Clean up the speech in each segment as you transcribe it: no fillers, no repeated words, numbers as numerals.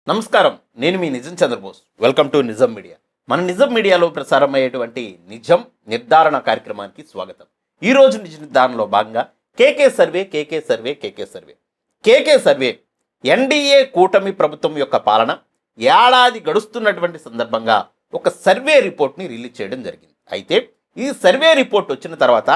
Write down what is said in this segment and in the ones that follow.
నమస్కారం, నేను మీ నిజం చంద్రబోస్. వెల్కమ్ టు నిజం మీడియా. మన నిజం మీడియాలో ప్రసారమయ్యేటువంటి నిజం నిర్ధారణ కార్యక్రమానికి స్వాగతం. ఈరోజు నిజ నిర్ధారణలో భాగంగా కేకే సర్వే ఎన్డీఏ కూటమి ప్రభుత్వం యొక్క పాలన ఏడాది గడుస్తున్నటువంటి సందర్భంగా ఒక సర్వే రిపోర్ట్ని రిలీజ్ చేయడం జరిగింది. అయితే ఈ సర్వే రిపోర్ట్ వచ్చిన తర్వాత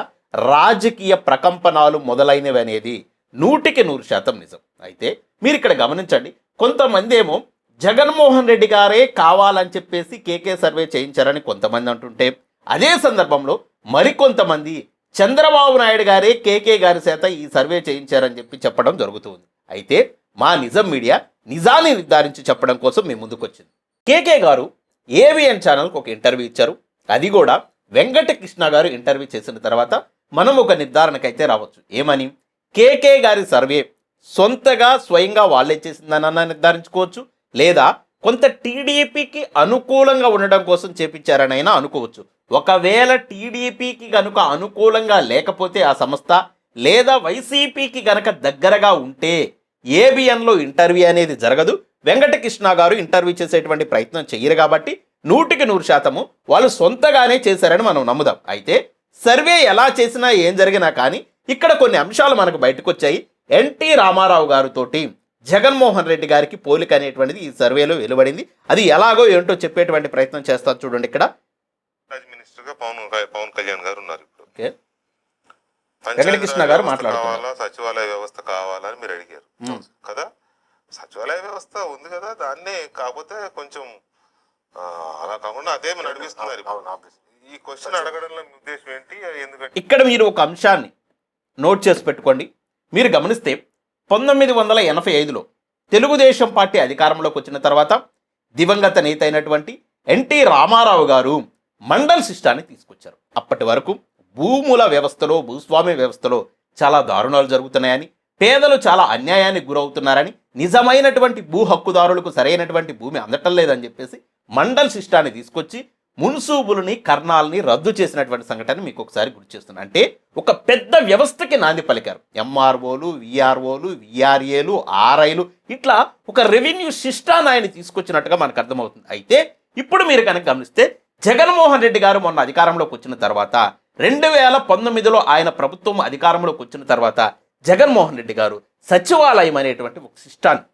రాజకీయ ప్రకంపనాలు మొదలైనవి అనేది 100% నిజం. అయితే మీరు ఇక్కడ గమనించండి, కొంతమంది ఏమో జగన్మోహన్ రెడ్డి గారే కావాలని చెప్పేసి కేకే సర్వే చేయించారని కొంతమంది అంటుంటే, అదే సందర్భంలో మరికొంతమంది చంద్రబాబు నాయుడు గారే కేకే గారి చేత ఈ సర్వే చేయించారని చెప్పడం జరుగుతుంది. అయితే మా నిజం మీడియా నిజాన్ని నిర్ధారించి చెప్పడం కోసం మీ ముందుకు వచ్చింది. కేకే గారు ఏవిఎన్ ఛానల్కి ఒక ఇంటర్వ్యూ ఇచ్చారు. అది కూడా వెంకటకృష్ణ గారు ఇంటర్వ్యూ చేసిన తర్వాత మనం ఒక నిర్ధారణకైతే రావచ్చు. ఏమని? కేకే గారి సర్వే సొంతగా స్వయంగా వాళ్ళే చేసిందనన్నా నిర్ధారించుకోవచ్చు, లేదా కొంత టీడీపీకి అనుకూలంగా ఉండడం కోసం చేపించారనైనా అనుకోవచ్చు. ఒకవేళ టీడీపీకి కనుక అనుకూలంగా లేకపోతే ఆ సంస్థ, లేదా వైసీపీకి గనక దగ్గరగా ఉంటే ఏబిఎన్లో ఇంటర్వ్యూ అనేది జరగదు. వెంకటకృష్ణ గారు ఇంటర్వ్యూ చేసేటువంటి ప్రయత్నం చెయ్యరు కాబట్టి 100% వాళ్ళు సొంతగానే చేశారని మనం నమ్ముదాం. అయితే సర్వే ఎలా చేసినా ఏం జరిగినా కానీ ఇక్కడ కొన్ని అంశాలు మనకు బయటకు వచ్చాయి. ఎన్టీ రామారావు గారితోటి జగన్మోహన్ రెడ్డి గారికి పోలిక అనేటువంటిది ఈ సర్వేలో వెలువడింది. అది ఎలాగో ఏంటో చెప్పేటువంటి ప్రయత్నం చేస్తారు. చూడండి, ఇక్కడ మినిస్టర్ గా పవన్ కళ్యాణ్ గారు ఉన్నారు. ఇప్పుడు వెంకటకృష్ణ గారు మాట్లాడుతున్నారు. సచివాలయ వ్యవస్థ కావాలని మీరు అడిగారు కదా. సచివాలయ వ్యవస్థ ఉంది కదా, దాన్నే కాకపోతే కొంచెం అలా కాకుండా అదే నడిపిస్తున్నారు. ఈ క్వశ్చన్ అడగడంలో ఉద్దేశం ఏంటి? ఎందుకంటే ఇక్కడ మీరు ఒక అంశాన్ని నోట్ చేసి పెట్టుకోండి. మీరు గమనిస్తే 1985లో తెలుగుదేశం పార్టీ అధికారంలోకి వచ్చిన తర్వాత దివంగత నేత అయినటువంటి ఎన్టీ రామారావు గారు మండల్ సిస్టాన్ని తీసుకొచ్చారు. అప్పటి వరకు భూముల వ్యవస్థలో, భూస్వామ్య వ్యవస్థలో చాలా దారుణాలు జరుగుతున్నాయని, పేదలు చాలా అన్యాయానికి గురవుతున్నారని, నిజమైనటువంటి భూ హక్కుదారులకు సరైనటువంటి భూమి అందటం లేదని చెప్పేసి మండల్ సిస్టాన్ని తీసుకొచ్చి మున్సూబులని, కర్ణాలని రద్దు చేసినటువంటి సంఘటన మీకు ఒకసారి గుర్తు చేస్తున్నాను. అంటే ఒక పెద్ద వ్యవస్థకి నాంది పలికారు. ఎంఆర్ఓలు, విఆర్ఓలు, విఆర్ఏలు, ఆర్ఐలు, ఇట్లా ఒక రెవెన్యూ సిస్టాన్ని ఆయన తీసుకొచ్చినట్టుగా మనకు అర్థమవుతుంది. అయితే ఇప్పుడు మీరు కనుక గమనిస్తే జగన్మోహన్ రెడ్డి గారు మొన్న అధికారంలోకి వచ్చిన తర్వాత 2019లో ఆయన ప్రభుత్వం అధికారంలోకి వచ్చిన తర్వాత జగన్మోహన్ రెడ్డి గారు సచివాలయం అనేటువంటి ఒక సిస్టాన్ని,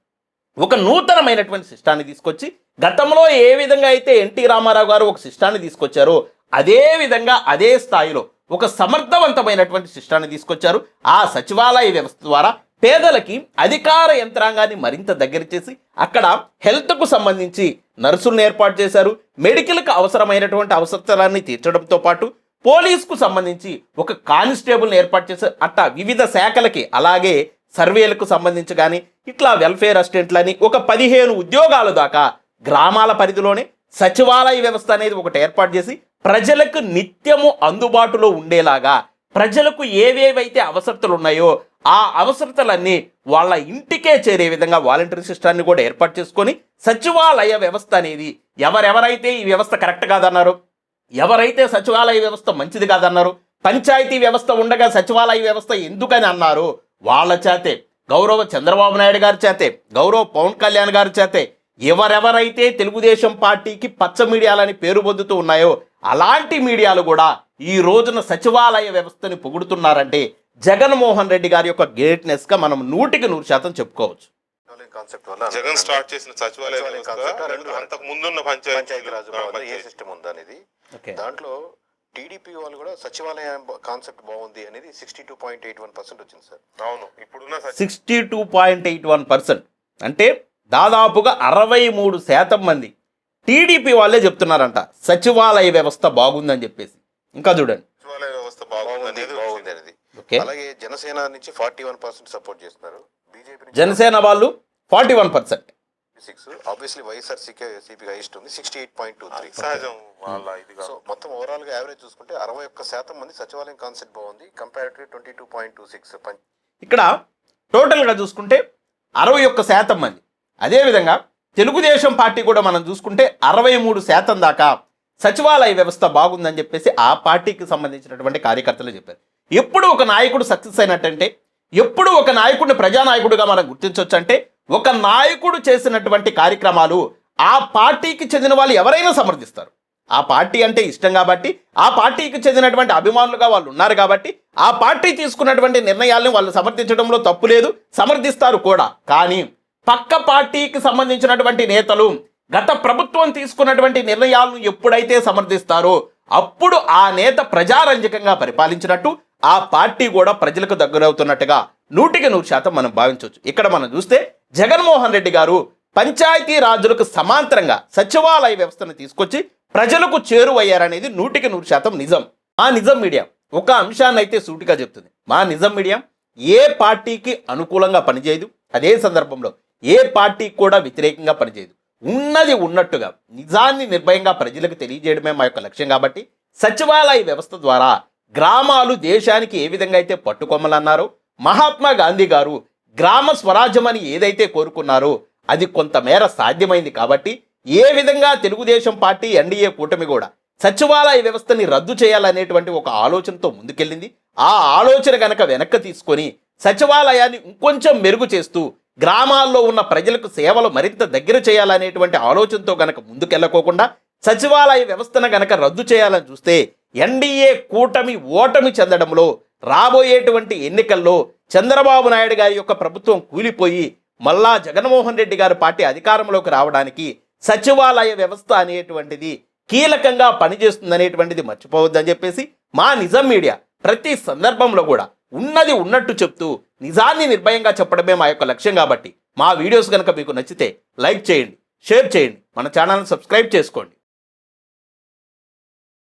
ఒక నూతనమైనటువంటి సిస్టాన్ని తీసుకొచ్చి, గతంలో ఏ విధంగా అయితే ఎన్టీ రామారావు గారు ఒక సిస్టాన్ని తీసుకొచ్చారో అదే విధంగా అదే స్థాయిలో ఒక సమర్థవంతమైనటువంటి సిస్టాన్ని తీసుకొచ్చారు. ఆ సచివాలయ వ్యవస్థ ద్వారా పేదలకి అధికార యంత్రాంగాన్ని మరింత దగ్గర చేసి అక్కడ హెల్త్కు సంబంధించి నర్సులను ఏర్పాటు చేశారు. మెడికల్కి అవసరమైనటువంటి అవసరాలన్నీ తీర్చడంతో పాటు పోలీసుకు సంబంధించి ఒక కానిస్టేబుల్ని ఏర్పాటు చేశారు. అట్టా వివిధ శాఖలకి, అలాగే సర్వేలకు సంబంధించి కానీ ఇట్లా వెల్ఫేర్ అసిస్టెంట్లని ఒక 15 ఉద్యోగాల దాకా గ్రామాల పరిధిలోనే సచివాలయ వ్యవస్థ అనేది ఒకటి ఏర్పాటు చేసి ప్రజలకు నిత్యము అందుబాటులో ఉండేలాగా, ప్రజలకు ఏవేవైతే అవసరతలు ఉన్నాయో ఆ అవసరతలన్నీ వాళ్ళ ఇంటికే చేరే విధంగా వాలంటరీ సిస్టాన్ని కూడా ఏర్పాటు చేసుకొని సచివాలయ వ్యవస్థ అనేది ఎవరెవరైతే ఈ వ్యవస్థ కరెక్ట్ కాదన్నారో, ఎవరైతే సచివాలయ వ్యవస్థ మంచిది కాదన్నారో, పంచాయతీ వ్యవస్థ ఉండగా సచివాలయ వ్యవస్థ ఎందుకని అన్నారో వాళ్ళ చేతే, గౌరవ చంద్రబాబు నాయుడు గారి చేతే, గౌరవ పవన్ కళ్యాణ్ గారి చేతే, ఎవరెవరైతే తెలుగుదేశం పార్టీకి పచ్చ మీడియాలని పేరు పొందుతూ ఉన్నాయో అలాంటి మీడియాలు కూడా ఈ రోజున సచివాలయ వ్యవస్థని పొగుడుతున్నారంటే జగన్మోహన్ రెడ్డి గారి యొక్క గ్రేట్నెస్ గా మనం 100% చెప్పుకోవచ్చు. జగన్ స్టార్ట్ చేసిన సచివాలయ అంతకు ముందున్న పంచాయతీరాజ్ ఏ సిస్టమ్ ఉందనేది, దాంట్లో టీడీపీ వాళ్ళు కూడా సచివాలయ కాన్సెప్ట్ బాగుంది అనేది 62.81% వచ్చింది సార్. అవును, ఇప్పుడున్న 62.81% అంటే దాదాపుగా 63% మంది టీడీపీ వాళ్ళే చెప్తున్నారంట సచివాలయ వ్యవస్థ బాగుందని చెప్పేసి. ఇంకా చూడండి, సచివాలయ వ్యవస్థ బాగుంది అనేది. అలాగే జనసేన నుంచి 41% సపోర్ట్ చేస్తున్నారు. బీజేపీ జనసేన వాళ్ళు 41%. ఆబ్వియస్లీ వైఎస్ఆర్సీపీ హైయెస్ట్ ఉంది 68.23. సహజం. సో మొత్తం ఓవరాల్ గా యావరేజ్ చూసుకుంటే 61% మంది సచివాలయం కాన్సెప్ట్ బాగుంది, కంపారిటివ్లీ 22.26. ఇక్కడ టోటల్గా చూసుకుంటే 61% మంది. అదేవిధంగా తెలుగుదేశం పార్టీ కూడా మనం చూసుకుంటే 63% దాకా సచివాలయ వ్యవస్థ బాగుందని చెప్పేసి ఆ పార్టీకి సంబంధించినటువంటి కార్యకర్తలు చెప్పారు. ఎప్పుడు ఒక నాయకుడు సక్సెస్ అయినట్టంటే, ఎప్పుడు ఒక నాయకుడిని ప్రజానాయకుడిగా మనం గుర్తించవచ్చు అంటే ఒక నాయకుడు చేసినటువంటి కార్యక్రమాలు ఆ పార్టీకి చెందిన వాళ్ళు ఎవరైనా సమర్థిస్తారు. ఆ పార్టీ అంటే ఇష్టం కాబట్టి, ఆ పార్టీకి చెందినటువంటి అభిమానులుగా వాళ్ళు ఉన్నారు కాబట్టి, ఆ పార్టీ తీసుకున్నటువంటి నిర్ణయాల్ని వాళ్ళు సమర్థించడంలో తప్పు లేదు, సమర్థిస్తారు కూడా. కానీ పక్క పార్టీకి సంబంధించినటువంటి నేతలు గత ప్రభుత్వం తీసుకున్నటువంటి నిర్ణయాలను ఎప్పుడైతే సమర్థిస్తారో అప్పుడు ఆ నేత ప్రజారంజకంగా పరిపాలించినట్టు, ఆ పార్టీ కూడా ప్రజలకు దగ్గరవుతున్నట్టుగా 100% మనం భావించవచ్చు. ఇక్కడ మనం చూస్తే జగన్మోహన్ రెడ్డి గారు పంచాయతీ రాజులకు సమాంతరంగా సచివాలయ వ్యవస్థను తీసుకొచ్చి ప్రజలకు చేరువయ్యారనేది 100% నిజం. మా నిజం మీడియా ఒక అంశాన్ని అయితే సూటిగా చెప్తుంది. మా నిజం మీడియా ఏ పార్టీకి అనుకూలంగా పనిచేయదు, అదే సందర్భంలో ఏ పార్టీకి కూడా వ్యతిరేకంగా పనిచేయదు. ఉన్నది ఉన్నట్టుగా నిజాన్ని నిర్భయంగా ప్రజలకు తెలియజేయడమే మా యొక్క లక్ష్యం. కాబట్టి సచివాలయ వ్యవస్థ ద్వారా గ్రామాలు దేశానికి ఏ విధంగా అయితే పట్టుకొమ్మలన్నారో, మహాత్మా గాంధీ గారు గ్రామ స్వరాజ్యం అని ఏదైతే కోరుకున్నారో అది కొంతమేర సాధ్యమైంది. కాబట్టి ఏ విధంగా తెలుగుదేశం పార్టీ ఎన్డీఏ కూటమి కూడా సచివాలయ వ్యవస్థని రద్దు చేయాలనేటువంటి ఒక ఆలోచనతో ముందుకెళ్ళింది. ఆ ఆలోచన గనక వెనక్కి తీసుకొని సచివాలయాన్ని ఇంకొంచెం మెరుగు చేస్తూ గ్రామాల్లో ఉన్న ప్రజలకు సేవలు మరింత దగ్గర చేయాలనేటువంటి ఆలోచనతో గనక ముందుకెళ్ళకోకుండా సచివాలయ వ్యవస్థను గనక రద్దు చేయాలని చూస్తే ఎన్డీఏ కూటమి ఓటమి చెందడంలో, రాబోయేటువంటి ఎన్నికల్లో చంద్రబాబు నాయుడు గారి యొక్క ప్రభుత్వం కూలిపోయి మళ్ళా జగన్మోహన్ రెడ్డి గారి పార్టీ అధికారంలోకి రావడానికి సచివాలయ వ్యవస్థ అనేటువంటిది కీలకంగా పనిచేస్తుందనేటువంటిది మర్చిపోవద్దని చెప్పేసి మా నిజం మీడియా ప్రతి సందర్భంలో కూడా ఉన్నది ఉన్నట్టు చెప్తూ నిజాన్ని నిర్భయంగా చెప్పడమే మా యొక్క లక్ష్యం. కాబట్టి మా వీడియోస్ కనుక మీకు నచ్చితే లైక్ చేయండి, షేర్ చేయండి, మన ఛానల్ని సబ్స్క్రైబ్ చేసుకోండి.